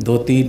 2-3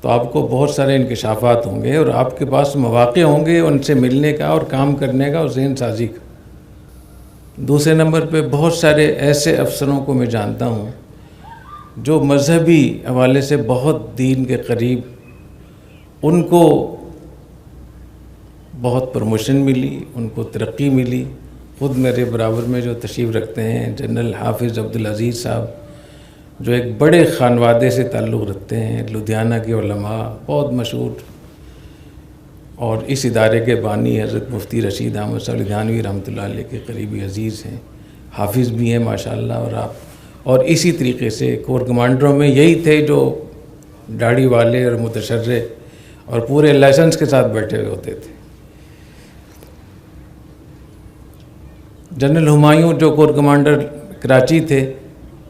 تو آپ کو بہت سارے انکشافات ہوں گے اور آپ کے پاس مواقع ہوں گے ان سے ملنے کا اور کام کرنے کا اور ذہن سازی کا۔ دوسرے نمبر پہ بہت سارے ایسے افسروں کو میں جانتا ہوں جو مذہبی حوالے سے بہت دین کے قریب، ان کو بہت پروموشن ملی، ان کو ترقی ملی۔ خود میرے برابر میں جو تشریف رکھتے ہیں جنرل حافظ عبدالعزیز صاحب، جو ایک بڑے خانوادے سے تعلق رکھتے ہیں، لدھیانہ کے علماء، بہت مشہور، اور اس ادارے کے بانی حضرت مفتی رشید احمد صاحب لدھیانوی رحمۃ اللہ علیہ کے قریبی عزیز ہیں، حافظ بھی ہیں ماشاءاللہ۔ اور اسی طریقے سے کور کمانڈروں میں یہی تھے جو داڑھی والے اور متشرع اور پورے لائسنس کے ساتھ بیٹھے ہوئے ہوتے تھے۔ جنرل ہمایوں جو کور کمانڈر کراچی تھے،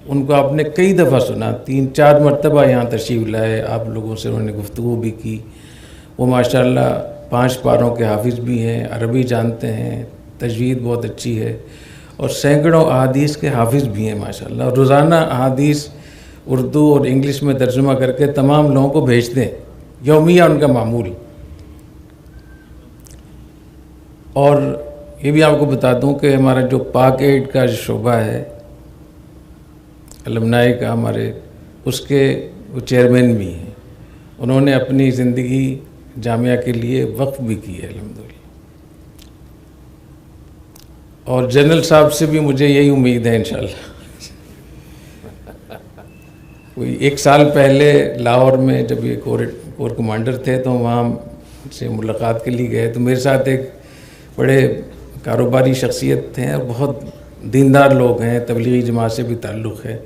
ان کو آپ نے کئی دفعہ سنا، 3-4 مرتبہ یہاں تشریف لائے، آپ لوگوں سے انہوں نے گفتگو بھی کی۔ وہ ماشاءاللہ 5 پاروں کے حافظ بھی ہیں، عربی جانتے ہیں، تجوید بہت اچھی ہے، اور سینکڑوں احادیث کے حافظ بھی ہیں ماشاءاللہ، اور روزانہ احادیث اردو اور انگلش میں ترجمہ کر کے تمام لوگوں کو بھیجتے ہیں، یومیہ ان کا معمول۔ اور یہ بھی آپ کو بتا دوں کہ ہمارا جو پاک ایڈ کا شعبہ ہے المنائی کا ہمارے، اس کے وہ چیئرمین بھی ہیں، انہوں نے اپنی زندگی جامعہ کے لیے وقف بھی کی ہے الحمدللہ۔ اور جنرل صاحب سے بھی مجھے یہی امید ہے انشاءاللہ۔ کوئی 1 سال پہلے لاہور میں جب یہ کور کمانڈر تھے تو وہاں سے ملاقات کے لیے گئے، تو میرے ساتھ ایک بڑے کاروباری شخصیت تھے اور بہت دیندار لوگ ہیں، تبلیغی جماعت سے بھی تعلق ہے۔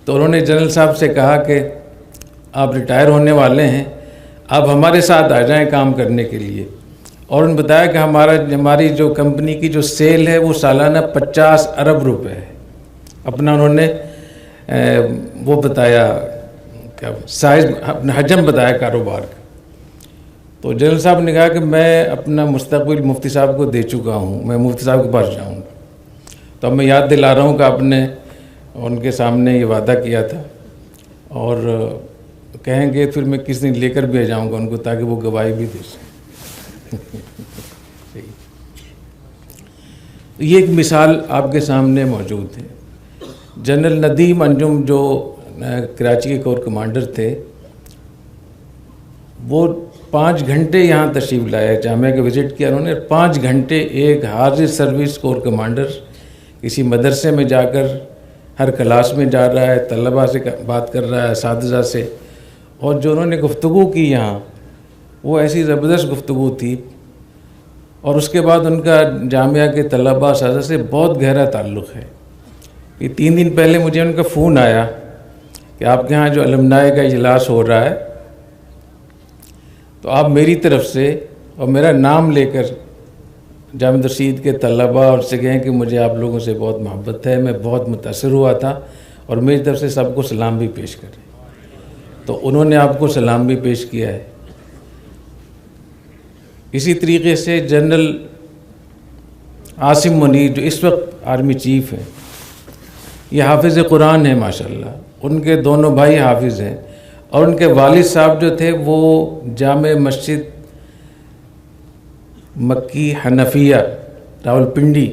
تو انہوں نے جنرل صاحب سے کہا کہ آپ ریٹائر ہونے والے ہیں، آپ ہمارے ساتھ آ جائیں کام کرنے کے لیے۔ اور انہوں نے بتایا کہ ہماری جو کمپنی کی جو سیل ہے وہ سالانہ 50 ارب روپے ہے۔ اپنا انہوں نے وہ بتایا، کیا سائز، اپنا حجم بتایا کاروبار کا۔ تو جنرل صاحب نے کہا کہ میں اپنا مستقبل مفتی صاحب کو دے چکا ہوں، میں مفتی صاحب کے پاس جاؤں گا۔ تو اب میں یاد دلا رہا ہوں کہ آپ نے ان کے سامنے یہ وعدہ کیا تھا، اور کہیں گے پھر میں کس دن لے کر بھی جاؤں گا ان کو، تاکہ وہ گواہی بھی دے سکیں۔ یہ ایک مثال آپ کے سامنے موجود ہے۔ جنرل ندیم انجم جو کراچی کے کور کمانڈر تھے، وہ 5 گھنٹے یہاں تشریف لائے، جامعہ کے وزٹ کیا انہوں نے، 5 گھنٹے ایک حاضر سروس کور کمانڈر کسی مدرسے میں جا کر ہر کلاس میں جا رہا ہے، طلباء سے بات کر رہا ہے، اساتذہ سے، اور جو انہوں نے گفتگو کی یہاں وہ ایسی زبردست گفتگو تھی۔ اور اس کے بعد ان کا جامعہ کے طلباء اساتذہ سے بہت گہرا تعلق ہے۔ یہ 3 دن پہلے مجھے ان کا فون آیا کہ آپ کے ہاں جو المنائی کا اجلاس ہو رہا ہے، تو آپ میری طرف سے اور میرا نام لے کر جامعہ رشید کے طلباء اور سے کہیں کہ مجھے آپ لوگوں سے بہت محبت ہے، میں بہت متاثر ہوا تھا، اور میری طرف سے سب کو سلام بھی پیش کریں۔ تو انہوں نے آپ کو سلام بھی پیش کیا ہے۔ اسی طریقے سے جنرل عاصم منیر جو اس وقت آرمی چیف ہیں، یہ حافظ قرآن ہیں ماشاءاللہ، ان کے دونوں بھائی حافظ ہیں، اور ان کے والد صاحب جو تھے وہ جامع مسجد مکی حنفیہ راولپنڈی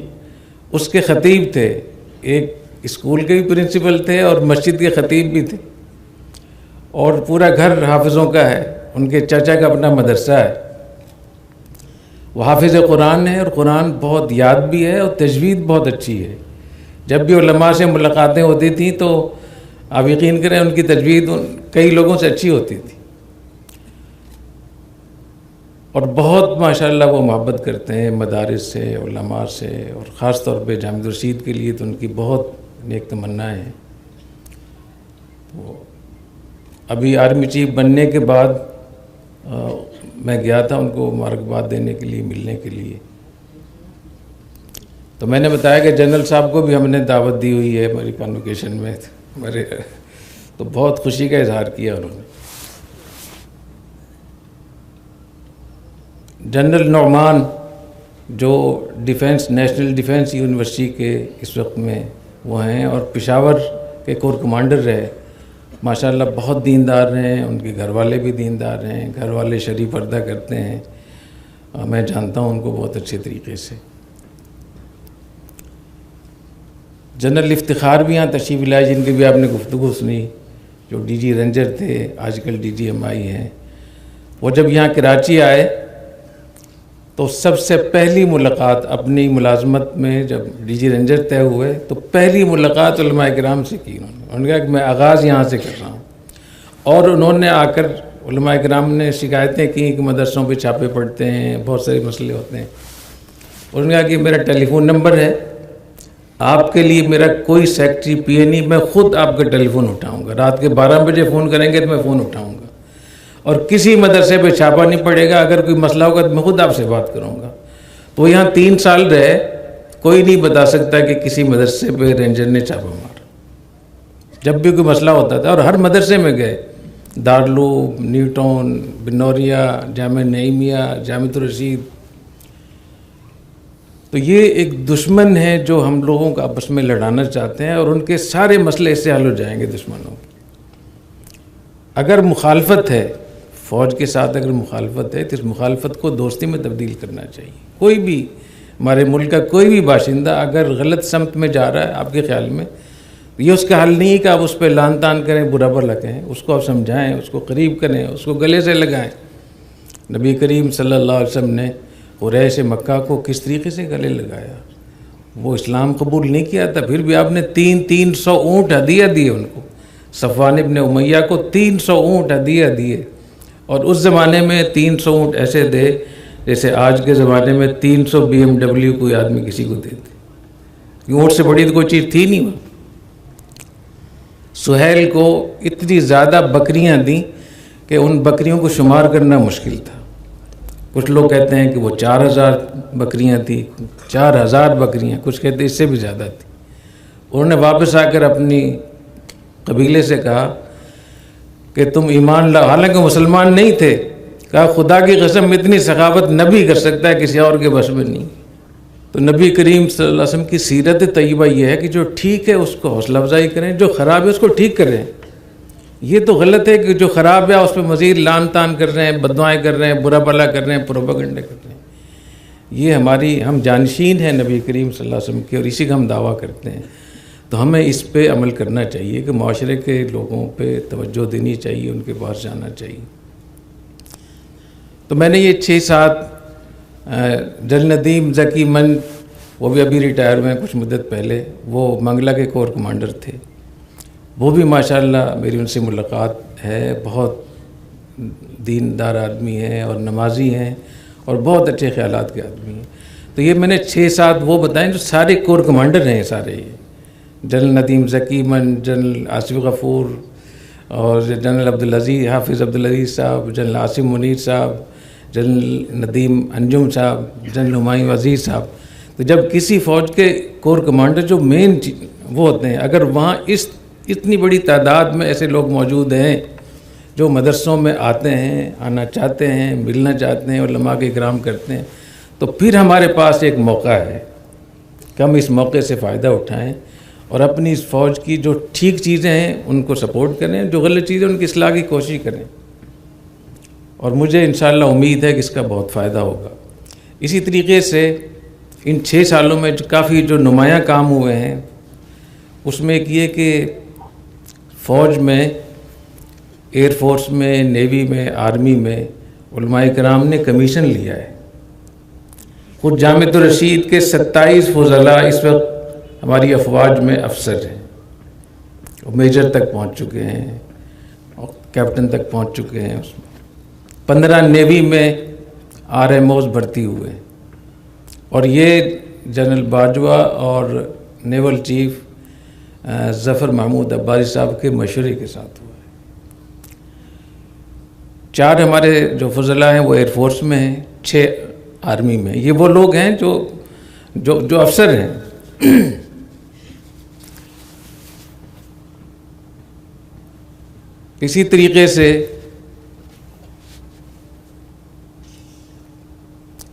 اس کے خطیب تھے، ایک اسکول کے بھی پرنسپل تھے اور مسجد کے خطیب بھی تھے، اور پورا گھر حافظوں کا ہے، ان کے چچا کا اپنا مدرسہ ہے۔ وہ حافظ قرآن ہے، اور قرآن بہت یاد بھی ہے، اور تجوید بہت اچھی ہے۔ جب بھی علماء سے ملاقاتیں ہوتی تھیں تو آپ یقین کریں ان کی تجوید کئی لوگوں سے اچھی ہوتی تھی، اور بہت ماشاءاللہ وہ محبت کرتے ہیں مدارس سے، علماء سے، اور خاص طور پہ جامعہ رشید کے لیے تو ان کی بہت نیک تمنائیں ہیں۔ تو ابھی آرمی چیف بننے کے بعد میں گیا تھا ان کو مبارکباد دینے کے لیے، ملنے کے لیے، تو میں نے بتایا کہ جنرل صاحب کو بھی ہم نے دعوت دی ہوئی ہے ہماری کانوکیشن میں، تو بہت خوشی کا اظہار کیا انہوں نے۔ جنرل نعمان جو نیشنل ڈیفنس یونیورسٹی کے اس وقت میں وہ ہیں، اور پشاور کے کور کمانڈر رہے، ماشاءاللہ بہت دیندار ہیں، ان کے گھر والے بھی دیندار ہیں، گھر والے شریف پردہ کرتے ہیں، میں جانتا ہوں ان کو بہت اچھے طریقے سے۔ جنرل افتخار بھی یہاں تشریف لائے، جن کی بھی آپ نے گفتگو سنی، جو ڈی جی رینجر تھے، آج کل ڈی جی ایم آئی ہیں۔ وہ جب یہاں کراچی آئے تو سب سے پہلی ملاقات اپنی ملازمت میں، جب ڈی جی رینجر طے ہوئے تو پہلی ملاقات علماء کرام سے کی انہوں نے کہا کہ میں آغاز یہاں سے کر رہا ہوں، اور انہوں نے آ کر علماء کرام نے شکایتیں کی کہ مدرسوں پہ چھاپے پڑتے ہیں، بہت سارے مسئلے ہوتے ہیں۔ انہوں نے کہا کہ میرا ٹیلی فون نمبر ہے، آپ کے لیے میرا کوئی سیکٹری پی اے نہیں، میں خود آپ کا ٹیلی فون اٹھاؤں گا، رات کے 12 بجے فون کریں گے تو میں فون اٹھاؤں گا، اور کسی مدرسے پہ چھاپا نہیں پڑے گا، اگر کوئی مسئلہ ہوگا تو میں خود آپ سے بات کروں گا۔ تو وہ یہاں 3 سال رہے، کوئی نہیں بتا سکتا کہ کسی مدرسے پہ رینجر نے چھاپا مارا۔ جب بھی کوئی مسئلہ ہوتا تھا، اور ہر مدرسے میں گئے، دارالعلوم، نیو ٹاؤن، بنوریا، جامعہ نعیمیہ، جامعۃ الرشید۔ تو یہ ایک دشمن ہے جو ہم لوگوں کو آپس میں لڑانا چاہتے ہیں، اور ان کے سارے مسئلے اس سے حل ہو جائیں گے دشمنوں کے۔ اگر مخالفت ہے فوج کے ساتھ، اگر مخالفت ہے تو اس مخالفت کو دوستی میں تبدیل کرنا چاہیے۔ کوئی بھی ہمارے ملک کا کوئی بھی باشندہ اگر غلط سمت میں جا رہا ہے آپ کے خیال میں، یہ اس کا حل نہیں ہے کہ آپ اس پہ لان تان کریں، برا بھلا کہیں، اس کو آپ سمجھائیں، اس کو قریب کریں، اس کو گلے سے لگائیں۔ نبی کریم صلی اللہ علیہ وسلم نے قریش مکہ کو کس طریقے سے گلے لگایا، وہ اسلام قبول نہیں کیا تھا، پھر بھی آپ نے 300 اونٹ ہدیہ دیے ان کو، صفوان ابن امیہ کو 300 اونٹ ہدیہ دیے، اور اس زمانے میں 300 اونٹ ایسے دے جیسے آج کے زمانے میں 300 BMW کوئی آدمی کسی کو دیتے، اونٹ سے بڑی تو کوئی چیز تھی نہیں۔ سہیل کو اتنی زیادہ بکریاں دیں کہ ان بکریوں کو شمار کرنا مشکل تھا، کچھ لوگ کہتے ہیں کہ وہ 4000 بکریاں تھیں، 4000 بکریاں، کچھ کہتے ہیں اس سے بھی زیادہ تھی۔ انہوں نے واپس آ کر اپنی قبیلے سے کہا کہ تم ایمان لاؤ، حالانکہ مسلمان نہیں تھے، کہا خدا کی قسم اتنی سخاوت نبی کر سکتا ہے، کسی اور کے بس میں نہیں۔ تو نبی کریم صلی اللہ علیہ وسلم کی سیرت طیبہ یہ ہے کہ جو ٹھیک ہے اس کو حوصلہ افزائی کریں، جو خراب ہے اس کو ٹھیک کریں۔ یہ تو غلط ہے کہ جو خراب ہے اس پہ مزید لان تان کر رہے ہیں، بددعائیں کر رہے ہیں، برا بھلا کر رہے ہیں، پروپیگنڈے کر رہے ہیں۔ یہ ہم جانشین ہیں نبی کریم صلی اللہ علیہ وسلم کے، اور اسی کا ہم دعویٰ کرتے ہیں۔ تو ہمیں اس پہ عمل کرنا چاہیے کہ معاشرے کے لوگوں پہ توجہ دینی چاہیے، ان کے پاس جانا چاہیے۔ تو میں نے یہ 6-7 جنرل ندیم ذکی من، وہ بھی ابھی ریٹائر ہوئے ہیں کچھ مدت پہلے، وہ منگلہ کے کور کمانڈر تھے، وہ بھی ماشاءاللہ میری ان سے ملاقات ہے، بہت دیندار آدمی ہیں اور نمازی ہیں اور بہت اچھے خیالات کے آدمی ہیں۔ تو یہ میں نے 6-7 وہ بتائیں جو سارے کور کمانڈر ہیں، سارے یہ جنرل ندیم ذکی من، جنرل آصف غفور، اور جنرل عبدالعزیز، حافظ عبدالعزیز صاحب، جنرل عاصم منیر صاحب، جنرل ندیم انجم صاحب، جنرل ہمایوں عزیز صاحب۔ تو جب کسی فوج کے کور کمانڈر جو مین وہ ہوتے ہیں، اگر وہاں اتنی بڑی تعداد میں ایسے لوگ موجود ہیں جو مدرسوں میں آتے ہیں، آنا چاہتے ہیں، ملنا چاہتے ہیں، علماء کے اکرام کرتے ہیں، تو پھر ہمارے پاس ایک موقع ہے کہ ہم اس موقع سے فائدہ اٹھائیں اور اپنی اس فوج کی جو ٹھیک چیزیں ہیں ان کو سپورٹ کریں، جو غلط چیزیں ان کی اصلاح کی کوشش کریں، اور مجھے انشاءاللہ امید ہے کہ اس کا بہت فائدہ ہوگا۔ اسی طریقے سے ان 6 سالوں میں کافی جو نمایاں کام ہوئے ہیں، اس میں ایک یہ کہ فوج میں، ایئر فورس میں، نیوی میں، آرمی میں علماء کرام نے کمیشن لیا ہے۔ خود جامعۃ الرشید کے 27 فضلاء اس وقت ہماری افواج میں افسر ہیں، وہ میجر تک پہنچ چکے ہیں اور کیپٹن تک پہنچ چکے ہیں۔ اس میں 15 نیوی میں RMOs بھرتی ہوئے، اور یہ جنرل باجوہ اور نیول چیف ظفر محمود عباسی صاحب کے مشورے کے ساتھ ہوا ہے۔ 4 ہمارے جو فضلاء ہیں وہ ایئر فورس میں ہیں، 6 آرمی میں۔ یہ وہ لوگ ہیں جو افسر ہیں۔ اسی طریقے سے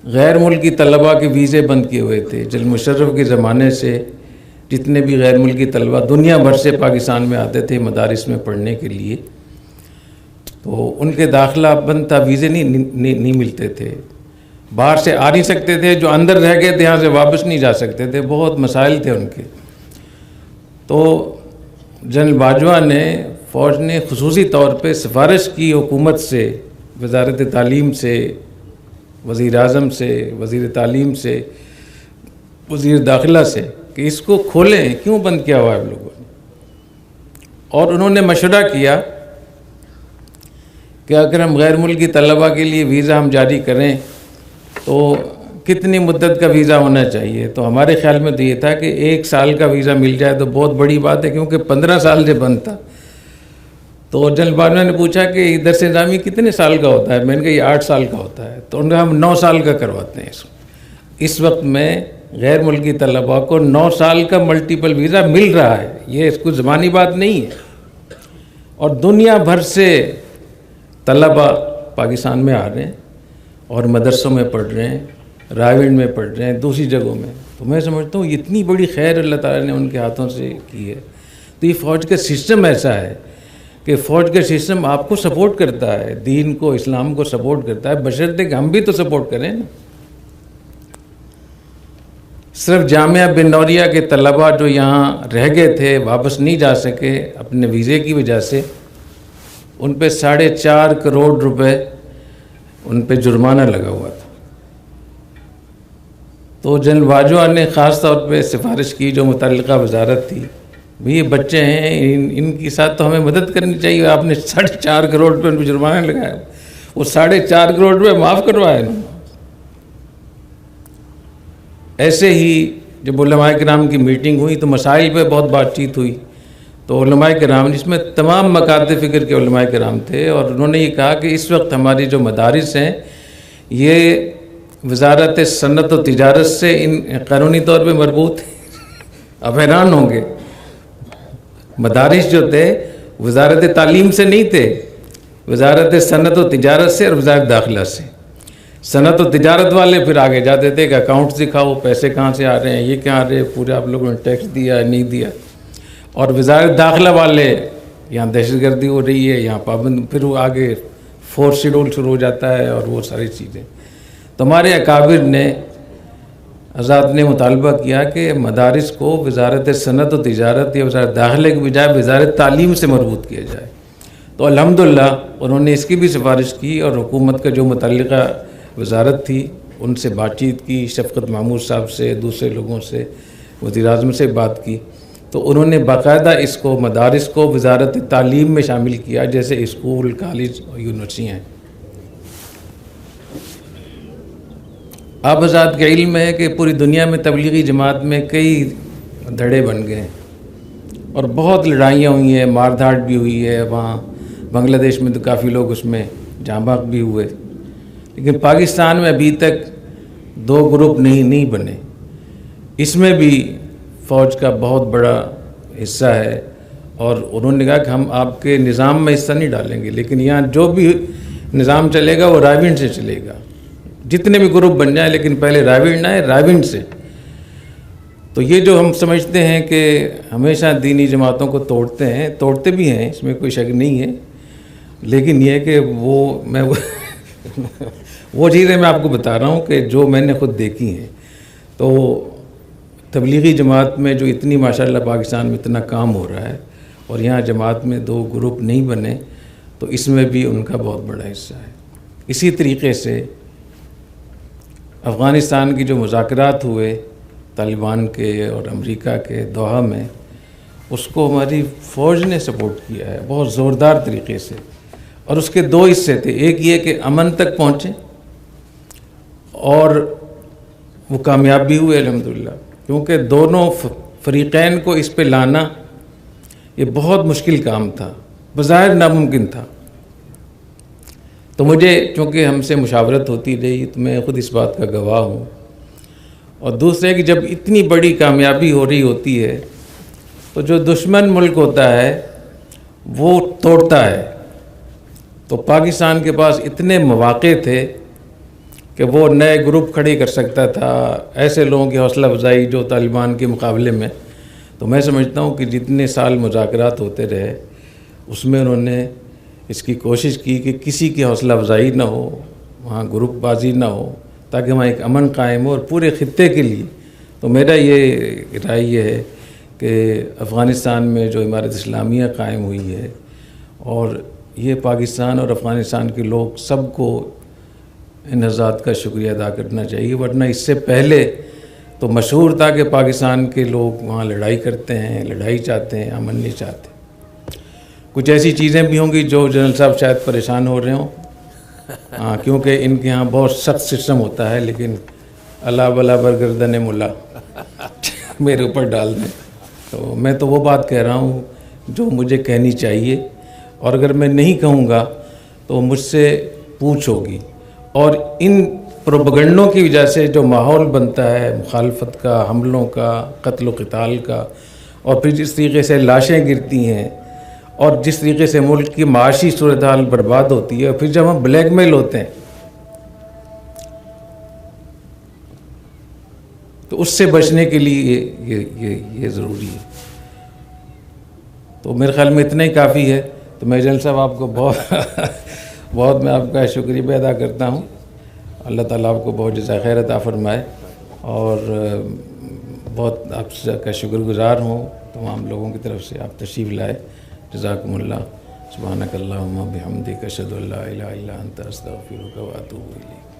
غیر ملکی طلباء کے ویزے بند کیے ہوئے تھے، جنرل مشرف کے زمانے سے جتنے بھی غیر ملکی طلبہ دنیا بھر سے پاکستان میں آتے تھے مدارس میں پڑھنے کے لیے، تو ان کے داخلہ بند تھا، ویزے نہیں ملتے تھے، باہر سے آ نہیں سکتے تھے، جو اندر رہ گئے تھے یہاں سے واپس نہیں جا سکتے تھے، بہت مسائل تھے ان کے۔ تو جنرل باجوہ نے، فوج نے خصوصی طور پہ سفارش کی حکومت سے، وزارت تعلیم سے، وزیر اعظم سے، وزیر تعلیم سے، وزیر داخلہ سے، کہ اس کو کھولیں، کیوں بند کیا ہوا ہے ہم لوگوں نے۔ اور انہوں نے مشورہ کیا کہ اگر ہم غیر ملکی طلباء کے لیے ویزا ہم جاری کریں تو کتنی مدت کا ویزا ہونا چاہیے؟ تو ہمارے خیال میں تو یہ تھا کہ 1 سال کا ویزا مل جائے تو بہت بڑی بات ہے، کیونکہ 15 سال سے بند تھا۔ تو جنرل باجوہ نے پوچھا کہ درس نظامی کتنے سال کا ہوتا ہے؟ میں نے کہا یہ 8 سال کا ہوتا ہے۔ تو انہوں نے کہا ہم 9 سال کا کرواتے ہیں اس وقت میں غیر ملکی طلباء کو 9 سال کا ملٹیپل ویزا مل رہا ہے، یہ اس کو زبانی بات نہیں ہے۔ اور دنیا بھر سے طلباء پاکستان میں آ رہے ہیں اور مدرسوں میں پڑھ رہے ہیں، رائیونڈ میں پڑھ رہے ہیں، دوسری جگہوں میں۔ تو میں سمجھتا ہوں اتنی بڑی خیر اللہ تعالیٰ نے ان کے ہاتھوں سے کی ہے۔ تو یہ فوج کا سسٹم ایسا ہے کہ فوج کا سسٹم آپ کو سپورٹ کرتا ہے، دین کو، اسلام کو سپورٹ کرتا ہے، بشرطے کہ ہم بھی تو سپورٹ کریں نا۔ صرف جامعہ بن نوریہ کے طلباء جو یہاں رہ گئے تھے، واپس نہیں جا سکے اپنے ویزے کی وجہ سے، ان پہ 4.5 کروڑ روپے ان پہ جرمانہ لگا ہوا تھا۔ تو جنرل باجوہ نے خاص طور پہ سفارش کی جو متعلقہ وزارت تھی، یہ بچے ہیں، ان کے ساتھ تو ہمیں مدد کرنی چاہیے، آپ نے 4.5 کروڑ روپے ان پہ جرمانہ لگایا، وہ 4.5 کروڑ روپے معاف کروائے انہوں نے۔ ایسے ہی جب علماء کرام کی میٹنگ ہوئی تو مسائل پہ بہت بات چیت ہوئی، تو علماء کرام جس میں تمام مکاتب فکر کے علماء کرام تھے، اور انہوں نے یہ کہا کہ اس وقت ہماری جو مدارس ہیں یہ وزارت صنعت و تجارت سے قانونی طور پہ مربوط ہیں۔ اب حیران ہوں گے، مدارس جو تھے وزارت تعلیم سے نہیں تھے، وزارت صنعت و تجارت سے اور وزارت داخلہ سے۔ صنعت و تجارت والے پھر آگے جاتے تھے کہ اکاؤنٹ دکھاؤ، پیسے کہاں سے آ رہے ہیں، یہ کہاں آ رہے ہیں، پورے آپ لوگوں نے ٹیکس دیا نہیں دیا۔ اور وزارت داخلہ والے یہاں دہشت گردی ہو رہی ہے، یہاں پابند، پھر وہ آگے 4 شیڈول شروع ہو جاتا ہے اور وہ ساری چیزیں۔ تو ہمارے اکابر نے، حضرات نے مطالبہ کیا کہ مدارس کو وزارت صنعت و تجارت یا وزارت داخلہ کے بجائے وزارت تعلیم سے مربوط کیا جائے۔ تو الحمدللہ انہوں نے اس کی بھی سفارش کی، اور حکومت کا جو متعلقہ وزارت تھی ان سے بات چیت کی، شفقت محمود صاحب سے، دوسرے لوگوں سے، وزیر اعظم سے بات کی، تو انہوں نے باقاعدہ اس کو، مدارس کو وزارت تعلیم میں شامل کیا، جیسے اسکول، کالج اور یونیورسٹیاں ہیں۔ آپ حضرات کا علم ہے کہ پوری دنیا میں تبلیغی جماعت میں کئی دھڑے بن گئے ہیں اور بہت لڑائیاں ہوئی ہیں، مار دھاڑ بھی ہوئی ہے وہاں۔ بنگلہ دیش میں تو کافی لوگ اس میں جاں بحق بھی ہوئے، لیکن پاکستان میں ابھی تک 2 گروپ نہیں بنے۔ اس میں بھی فوج کا بہت بڑا حصہ ہے، اور انہوں نے کہا کہ ہم آپ کے نظام میں حصہ نہیں ڈالیں گے، لیکن یہاں جو بھی نظام چلے گا وہ رائیونڈ سے چلے گا، جتنے بھی گروپ بن جائیں، لیکن پہلے رائیونڈ آئے، رائیونڈ سے۔ تو یہ جو ہم سمجھتے ہیں کہ ہمیشہ دینی جماعتوں کو توڑتے ہیں، توڑتے بھی ہیں، اس میں کوئی شک نہیں ہے، لیکن یہ کہ وہ چیزیں میں آپ کو بتا رہا ہوں کہ جو میں نے خود دیکھی ہیں۔ تو تبلیغی جماعت میں جو اتنی ماشاءاللہ پاکستان میں اتنا کام ہو رہا ہے، اور یہاں جماعت میں 2 گروپ نہیں بنے، تو اس میں بھی ان کا بہت بڑا حصہ ہے۔ اسی طریقے سے افغانستان کی جو مذاکرات ہوئے طالبان کے اور امریکہ کے دوحہ میں، اس کو ہماری فوج نے سپورٹ کیا ہے بہت زوردار طریقے سے، اور اس کے 2 حصے تھے، ایک یہ کہ امن تک پہنچے، اور وہ کامیاب بھی ہوئے الحمدللہ، کیونکہ دونوں فریقین کو اس پہ لانا یہ بہت مشکل کام تھا، بظاہر ناممکن تھا۔ تو مجھے چونکہ ہم سے مشاورت ہوتی رہی تو میں خود اس بات کا گواہ ہوں، اور دوسرے کہ جب اتنی بڑی کامیابی ہو رہی ہوتی ہے تو جو دشمن ملک ہوتا ہے وہ توڑتا ہے۔ تو پاکستان کے پاس اتنے مواقع تھے کہ وہ نئے گروپ کھڑے کر سکتا تھا، ایسے لوگوں کی حوصلہ افزائی جو طالبان کے مقابلے میں تو میں سمجھتا ہوں کہ جتنے سال مذاکرات ہوتے رہے اس میں انہوں نے اس کی کوشش کی کہ کسی کی حوصلہ افزائی نہ ہو، وہاں گروپ بازی نہ ہو، تاکہ وہاں ایک امن قائم ہو اور پورے خطے کے لیے۔ تو میرا یہ رائے یہ ہے کہ افغانستان میں جو امارت اسلامیہ قائم ہوئی ہے، اور یہ پاکستان اور افغانستان کے لوگ سب کو ان حضرات کا شکریہ ادا کرنا چاہیے، ورنہ اس سے پہلے تو مشہور تھا کہ پاکستان کے لوگ وہاں لڑائی کرتے ہیں، لڑائی چاہتے ہیں، امن نہیں چاہتے۔ کچھ ایسی چیزیں بھی ہوں گی جو جنرل صاحب شاید پریشان ہو رہے ہوں، ہاں، کیونکہ ان کے ہاں بہت سخت سسٹم ہوتا ہے، لیکن اللہ بلا برگردن ملا میرے اوپر ڈال دیں۔ تو میں تو وہ بات کہہ رہا ہوں جو مجھے کہنی چاہیے، اور اگر میں نہیں کہوں گا تو مجھ سے پوچھ ہوگی۔ اور ان پروپیگنڈوں کی وجہ سے جو ماحول بنتا ہے مخالفت کا، حملوں کا، قتل و قتال کا، اور پھر جس طریقے سے لاشیں گرتی ہیں، اور جس طریقے سے ملک کی معاشی صورتحال برباد ہوتی ہے، اور پھر جب ہم بلیک میل ہوتے ہیں تو اس سے بچنے کے لیے یہ ضروری ہے۔ تو میرے خیال میں اتنا ہی کافی ہے۔ تو میں جنرل صاحب آپ کو بہت میں آپ کا شکریہ بھی ادا کرتا ہوں۔ اللہ تعالیٰ آپ کو بہت جزائے خیر عطا فرمائے، اور بہت آپ کا شکر گزار ہوں تمام لوگوں کی طرف سے آپ تشریف لائے۔ جزاکم اللہ۔ سبحانک اللہم و بحمدک، اشہد ان لا الہ الا انت، استغفرک و اتوب الیک۔